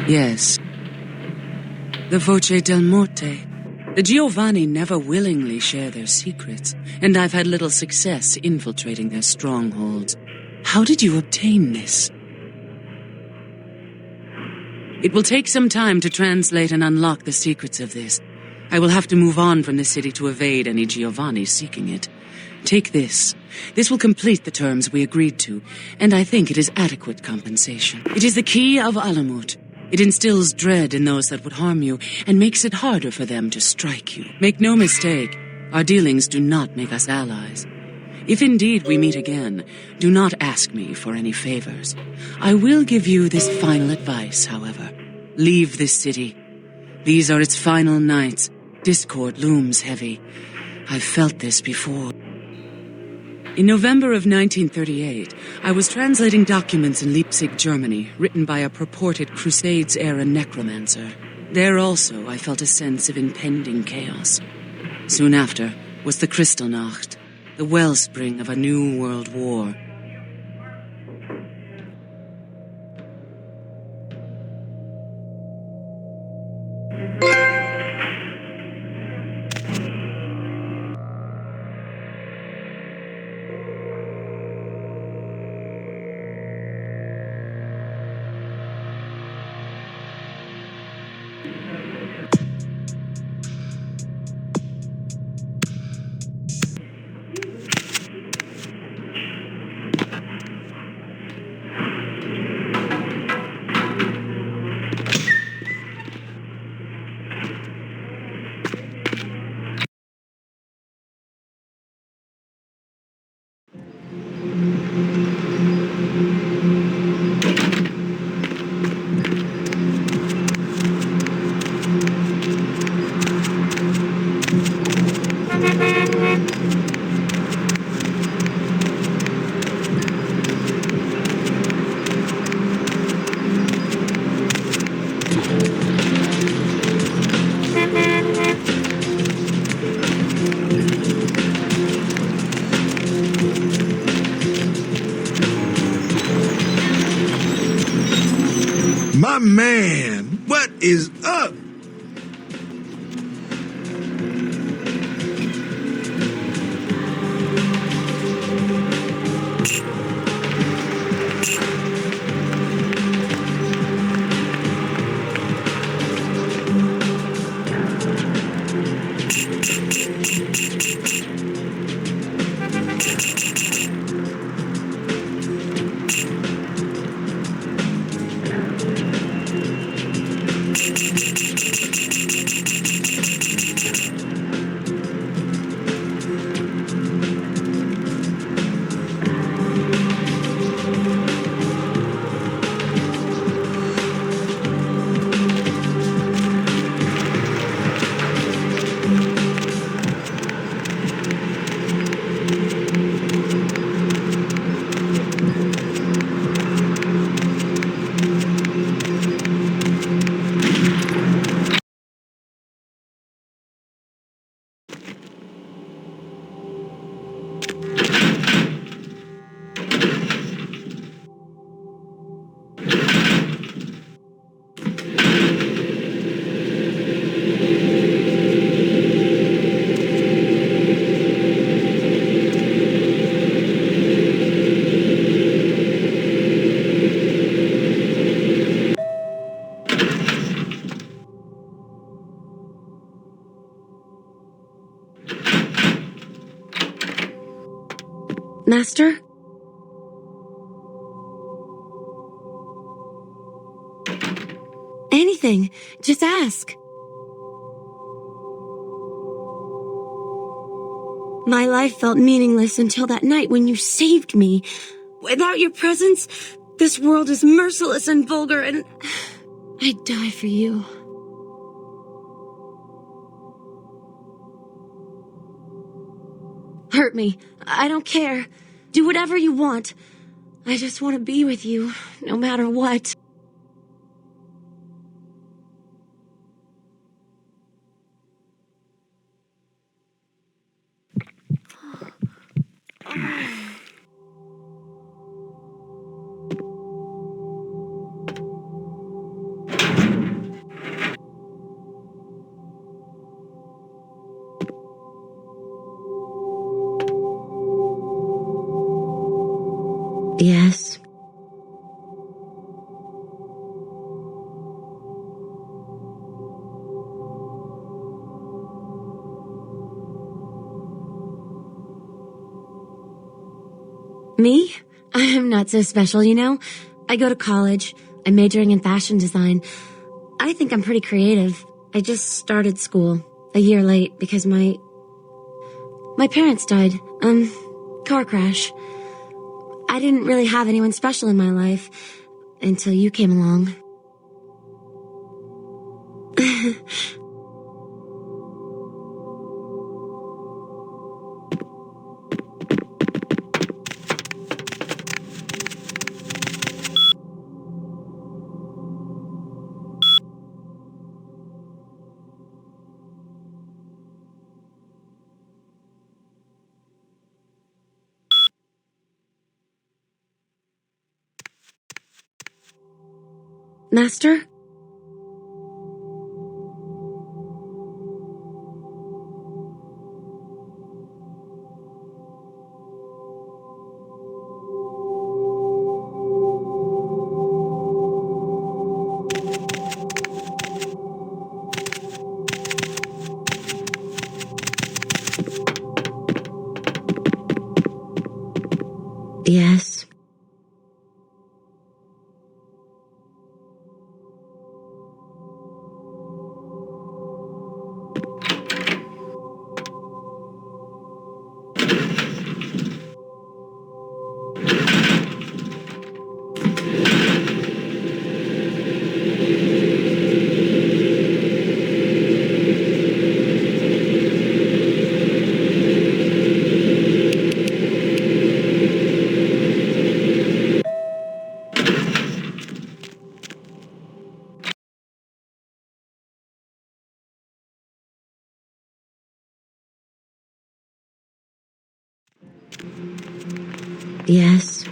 Yes. The Voce del Morte. The Giovanni never willingly share their secrets, and I've had little success infiltrating their strongholds. How did you obtain this? It will take some time to translate and unlock the secrets of this. I will have to move on from the city to evade any Giovanni seeking it. Take this. This will complete the terms we agreed to, and I think it is adequate compensation. It is the key of Alamut. It instills dread in those that would harm you, and makes it harder for them to strike you. Make no mistake, our dealings do not make us allies. If indeed we meet again, do not ask me for any favors. I will give you this final advice, however. Leave this city. These are its final nights. Discord looms heavy. I've felt this before. In November of 1938, I was translating documents in Leipzig, Germany, written by a purported Crusades-era necromancer. There also, I felt a sense of impending chaos. Soon after was the Kristallnacht, the wellspring of a new world war. My man, what is up? Master? Anything. Just ask. My life felt meaningless until that night when you saved me. Without your presence, this world is merciless and vulgar, and I'd die for you. Hurt me. I don't care. Do whatever you want. I just want to be with you, no matter what. Yes. Me? I am not so special, you know? I go to college. I'm majoring in fashion design. I think I'm pretty creative. I just started school a year late because my parents died. Car crash. I didn't really have anyone special in my life until you came along. Master? Yes. Yes.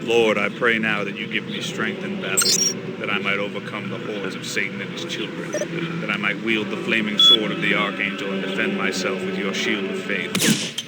Lord, I pray now that you give me strength in battle, that I might overcome the hordes of Satan and his children, that I might wield the flaming sword of the Archangel and defend myself with your shield of faith.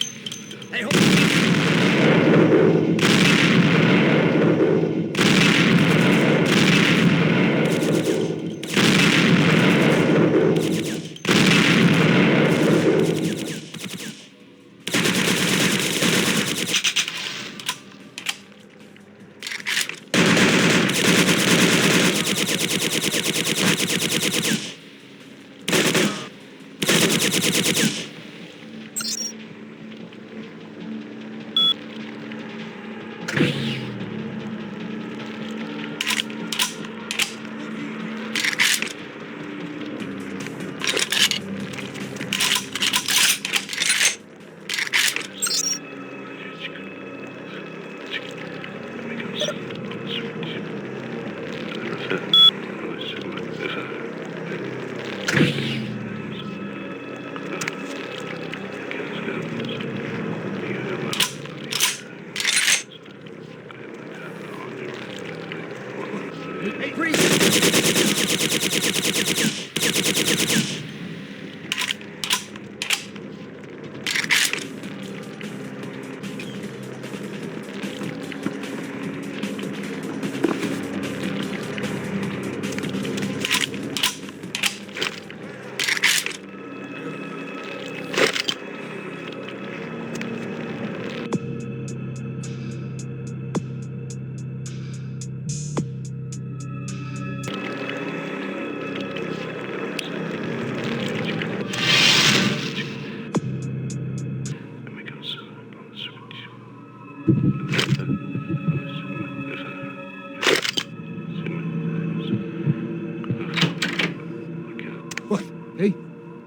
What? Hey?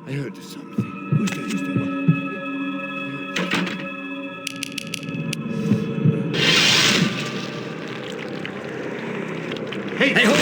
I heard something. Who's there? Who's there? What? Hey! Hey, hold!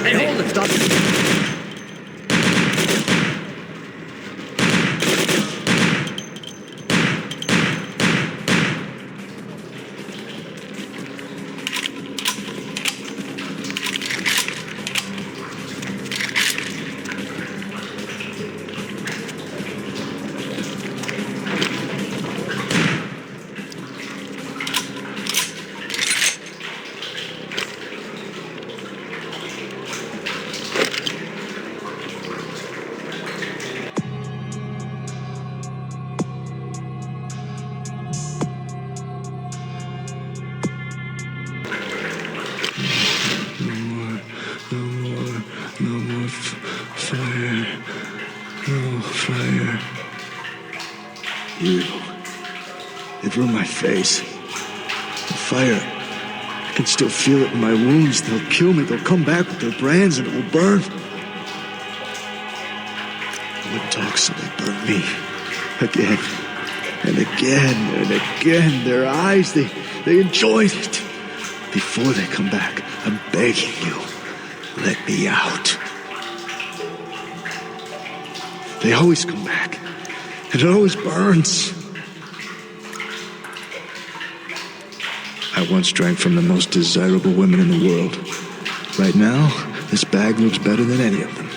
Hey, hold it, stop. Fire. No fire. You. They've ruined my face. The fire. I can still feel it in my wounds. They'll kill me. They'll come back with their brands and it will burn. I wouldn't talk, so they burn me. Again. And again and again. Their eyes, they enjoyed it. Before they come back, I'm begging you. Let me out. They always come back. And it always burns. I once drank from the most desirable women in the world. Right now, this bag looks better than any of them.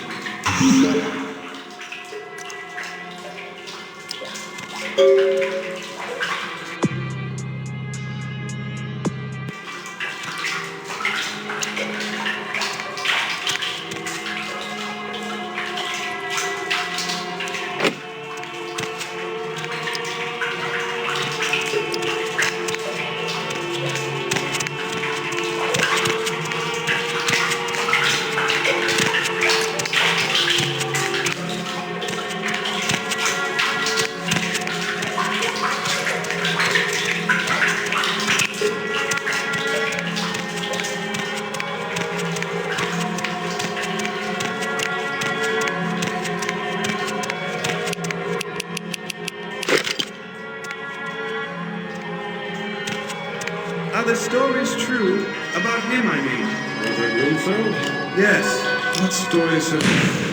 The story's true. About him, I mean. Brother Winfield? Yes. What stories have...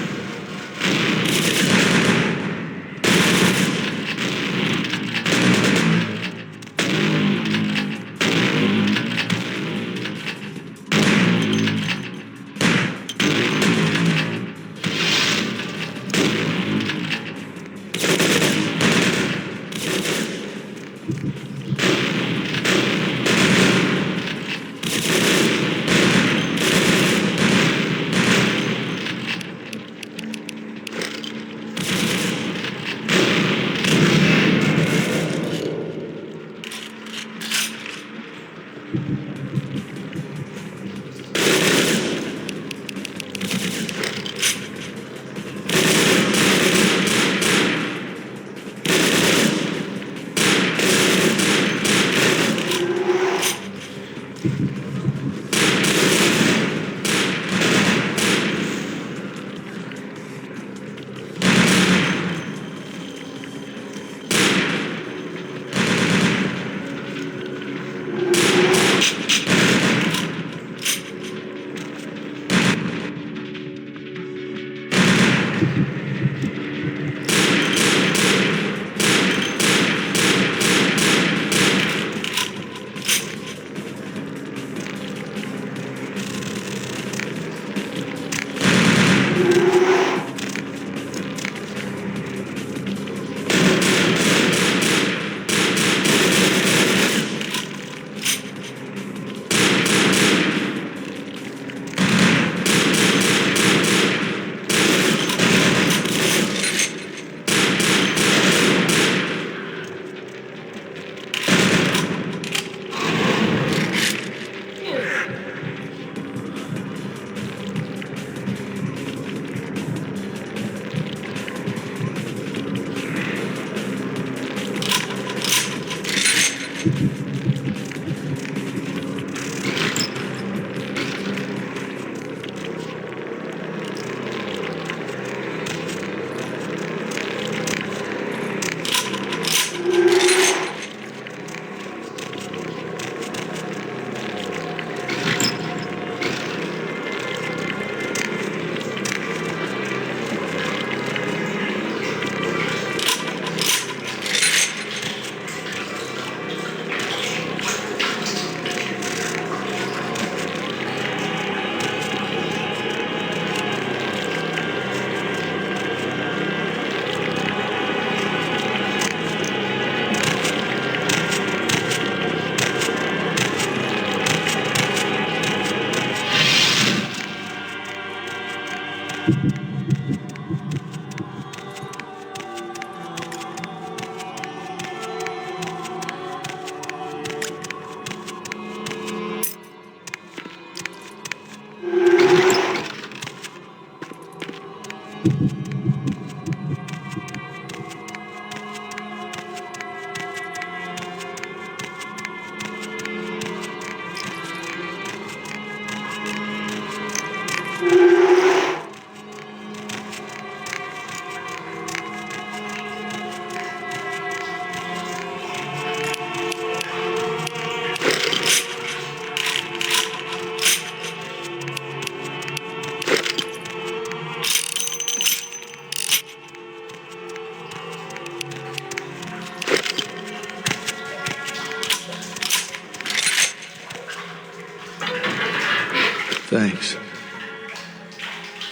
Thanks.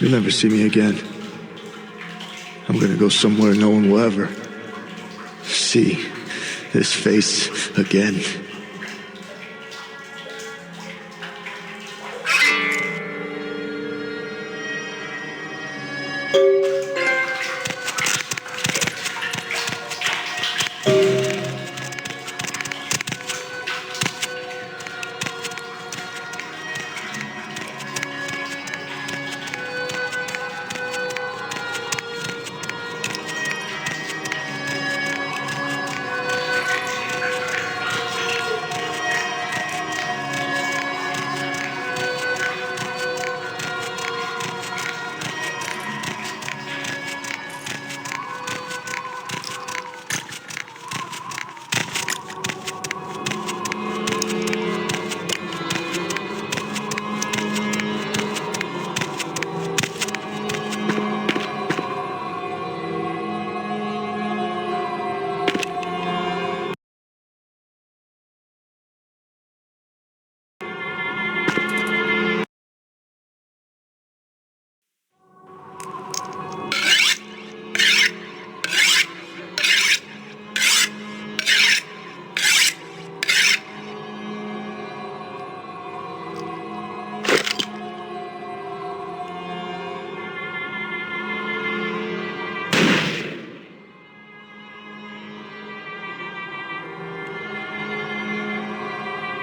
You'll never see me again. I'm gonna go somewhere no one will ever see this face again.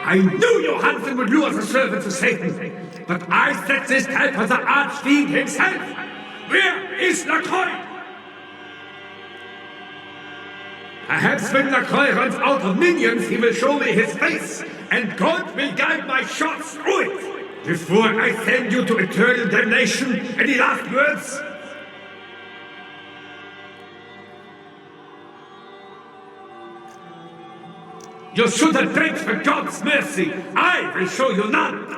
I knew Johansen would lure the servant to Satan, but I set this type for the Archfiend himself. Where is Lacroix? Perhaps when Lacroix runs out of minions, he will show me his face, and God will guide my shots through it. Before I send you to eternal damnation, any last words? You should have begged for God's mercy. I will show you none.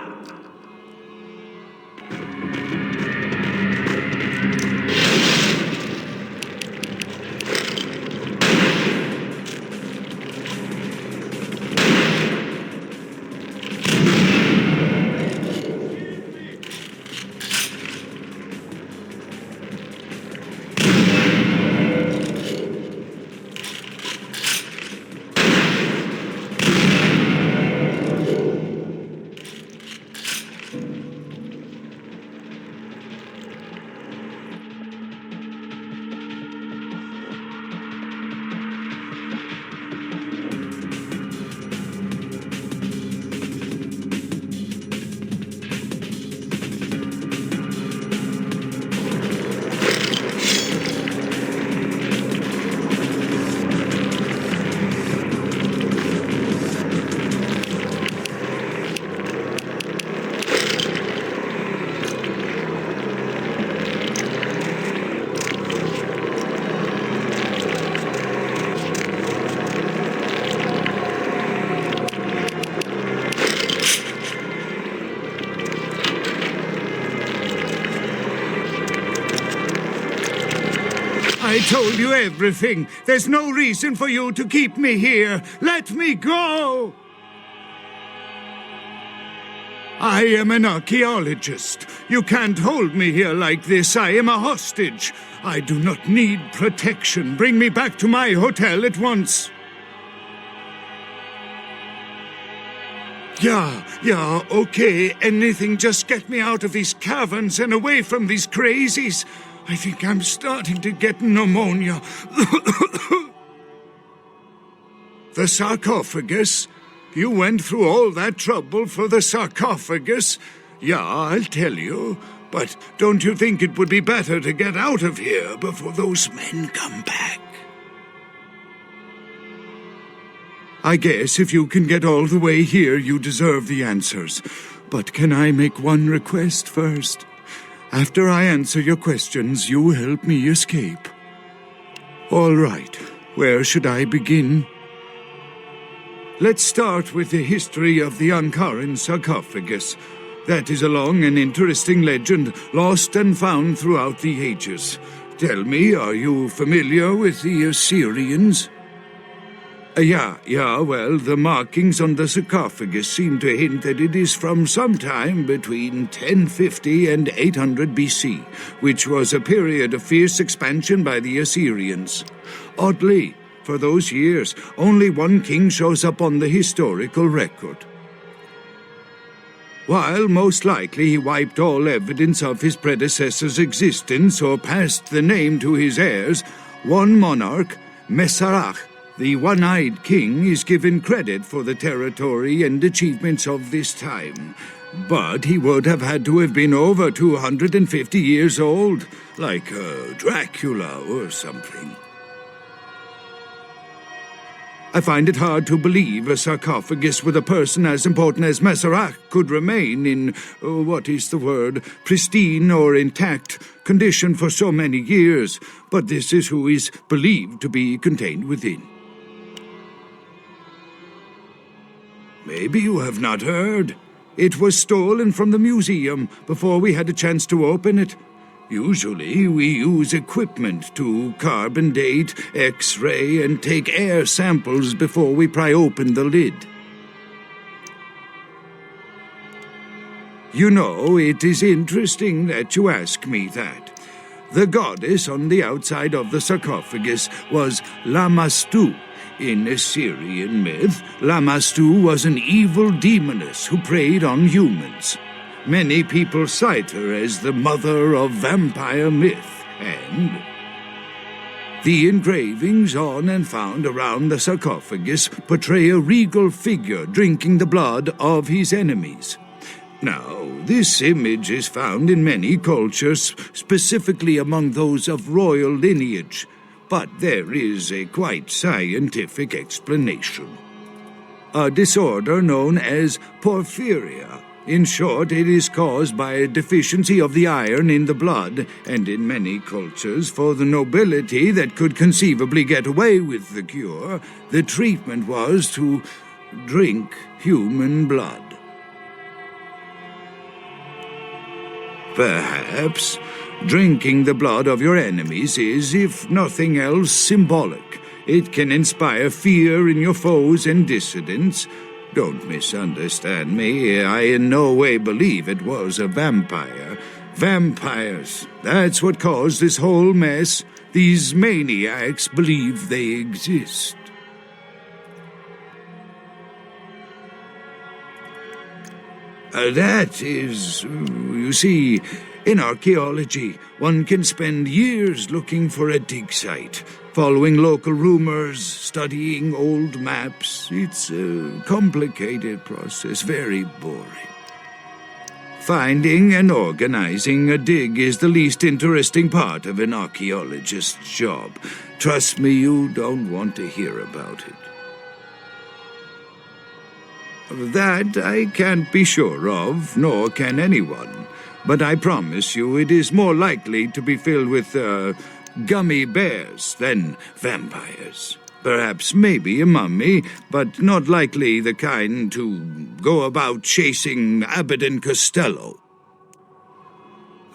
I told you everything. There's no reason for you to keep me here. Let me go! I am an archaeologist. You can't hold me here like this. I am a hostage. I do not need protection. Bring me back to my hotel at once. Yeah, okay. Anything, just get me out of these caverns and away from these crazies. I think I'm starting to get pneumonia. The sarcophagus? You went through all that trouble for the sarcophagus? Yeah, I'll tell you. But don't you think it would be better to get out of here before those men come back? I guess if you can get all the way here, you deserve the answers. But can I make one request first? After I answer your questions, you help me escape. All right, where should I begin? Let's start with the history of the Ankaran sarcophagus. That is a long and interesting legend, lost and found throughout the ages. Tell me, are you familiar with the Assyrians? Yeah, well, the markings on the sarcophagus seem to hint that it is from sometime between 1050 and 800 BC, which was a period of fierce expansion by the Assyrians. Oddly, for those years, only one king shows up on the historical record. While most likely he wiped all evidence of his predecessor's existence or passed the name to his heirs, one monarch, Masquerade, the one-eyed king, is given credit for the territory and achievements of this time. But he would have had to have been over 250 years old, like Dracula or something. I find it hard to believe a sarcophagus with a person as important as Masquerade could remain in, pristine or intact condition for so many years, but this is who is believed to be contained within. Maybe you have not heard. It was stolen from the museum before we had a chance to open it. Usually we use equipment to carbon date, X-ray, and take air samples before we pry open the lid. You know, it is interesting that you ask me that. The goddess on the outside of the sarcophagus was Lamashtu. In Assyrian myth, Lamashtu was an evil demoness who preyed on humans. Many people cite her as the mother of vampire myth, and the engravings on and found around the sarcophagus portray a regal figure drinking the blood of his enemies. Now, this image is found in many cultures, specifically among those of royal lineage, but there is a quite scientific explanation. A disorder known as porphyria. In short, it is caused by a deficiency of the iron in the blood, and in many cultures, for the nobility that could conceivably get away with the cure, the treatment was to drink human blood. Perhaps drinking the blood of your enemies is, if nothing else, symbolic. It can inspire fear in your foes and dissidents. Don't misunderstand me. I in no way believe it was a vampire. Vampires, that's what caused this whole mess. These maniacs believe they exist. That is, you see, in archaeology, one can spend years looking for a dig site, following local rumors, studying old maps. It's a complicated process, very boring. Finding and organizing a dig is the least interesting part of an archaeologist's job. Trust me, you don't want to hear about it. That I can't be sure of, nor can anyone. But I promise you it is more likely to be filled with, gummy bears than vampires. Perhaps maybe a mummy, but not likely the kind to go about chasing Abbott and Costello.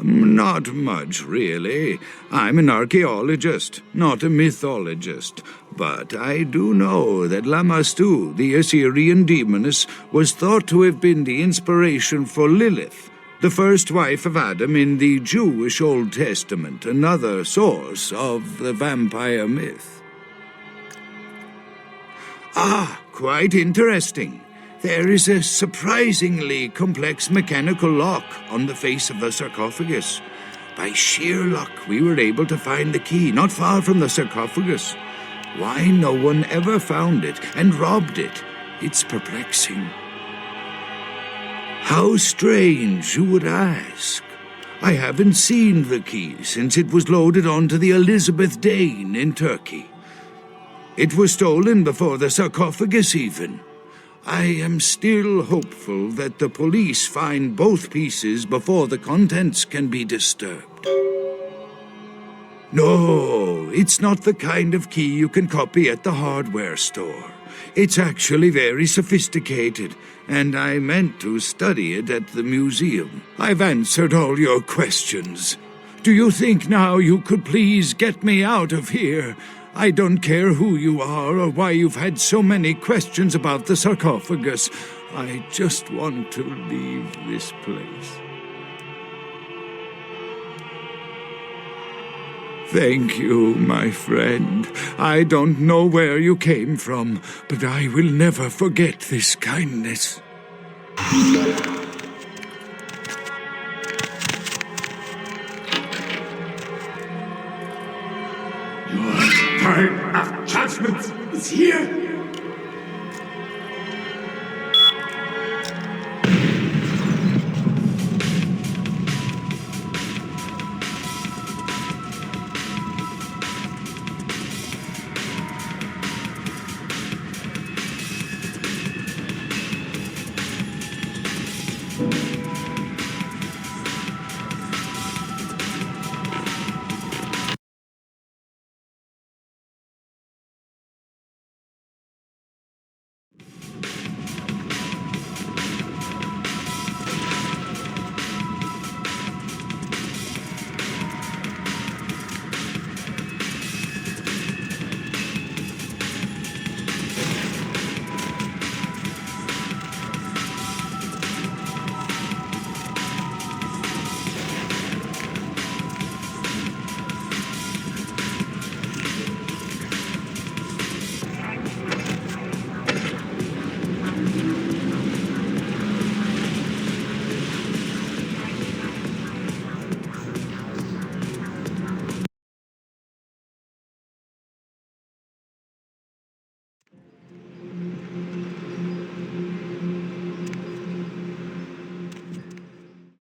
Not much, really. I'm an archaeologist, not a mythologist. But I do know that Lamashtu, the Assyrian demoness, was thought to have been the inspiration for Lilith, the first wife of Adam in the Jewish Old Testament, another source of the vampire myth. Ah, quite interesting. There is a surprisingly complex mechanical lock on the face of the sarcophagus. By sheer luck, we were able to find the key not far from the sarcophagus. Why no one ever found it and robbed it, it's perplexing. How strange, you would ask. I haven't seen the key since it was loaded onto the Elizabeth Dane in Turkey. It was stolen before the sarcophagus even. I am still hopeful that the police find both pieces before the contents can be disturbed. No, it's not the kind of key you can copy at the hardware store. It's actually very sophisticated, and I meant to study it at the museum. I've answered all your questions. Do you think now you could please get me out of here? I don't care who you are or why you've had so many questions about the sarcophagus. I just want to leave this place. Thank you, my friend. I don't know where you came from, but I will never forget this kindness. Time of judgment is here.